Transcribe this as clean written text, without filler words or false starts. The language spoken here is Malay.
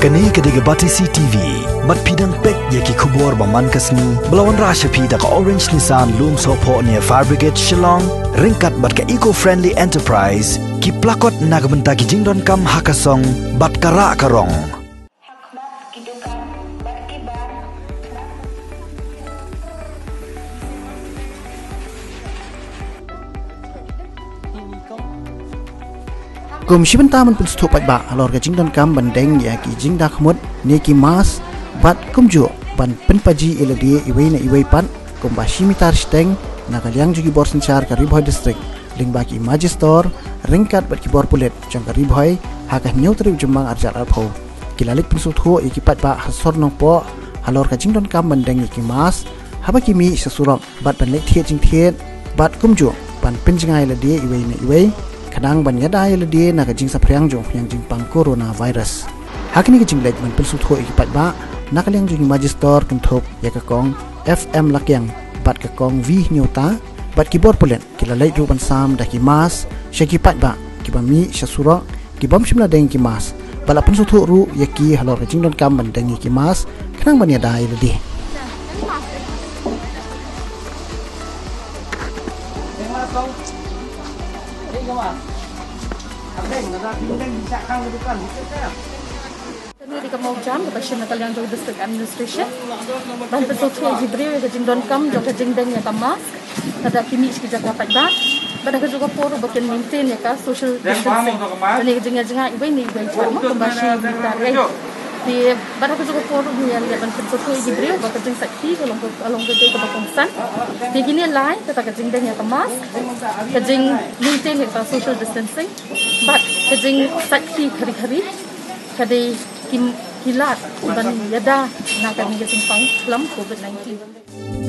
Kani kediga batisi TV, bat pidang pek yaki kubur baman kasni, belawan rasha pida ka Orange Nissan loom sopo near Fire Brigade Shillong, ringkat bat ka eco-friendly enterprise, ki plakot nagbenta ki jingdon kam hakasong, bat kara karong. Kum shibenta man pun stop Paidbah alor ka jingdon kam ban Deng ya ki jingda khmut ne ki mas bat kumju ban penpaji eladi iwei na iwei pan kum ba shimitar steng na kalyang jugi bor sanchar ka Ribhoi district ling ba ki Majistor ringkat bat ki bor Pulit jang ka Ribhoi ha ka neutri jumang arjal alpho kilalik Pynsngewthuh iki Paidbah hasor nong po alor ka jingdon kam ban Deng ki mas haba ki mi sesurok bat ban lek thiet jing thiet bat kumju ban penjngai eladi iwei na iwei kadang ban yada ya ledi nak jing sapriang jo yang jing pang coronavirus hakini ke jing lek man Pynsngewthuh iki Paidbah nak yang jing Majistor kenthop ya ka kong FM lakyang bat ka kong Pynsngewthuh bat ki bor Pulit kila lek ru ban sam da ki mas shaki Paidbah ki bami shasura ki bam shimla Deng ki mas bala Pynsngewthuh ru ya ki halor ka jing don kam ban Deng ki mas kadang ban yada ya ledi Kami di Kamau Jam, Bapak Nakal yang jauh District Administration. Bahan Pynsngewthuh Jibril ke jing don kam jauh ke jing Deng ya kamas. Ada kini sekejap Paidbah. Badan ke juga poro bagian maintain ya ka social distancing. Ini ke jing ibu ini ibu cuma kembali ditarik. Di badan ke juga poro yang Bahan Pynsngewthuh Jibril bagian jing sakti along ke jing kebakongsan. Di gini lain kita ke jing Deng ya kamas. Ke jing maintain ya ka social distancing. Bat ke jing sakti hari-hari. Kadai kilat ban yada nak kami ke simpang dalam COVID-19.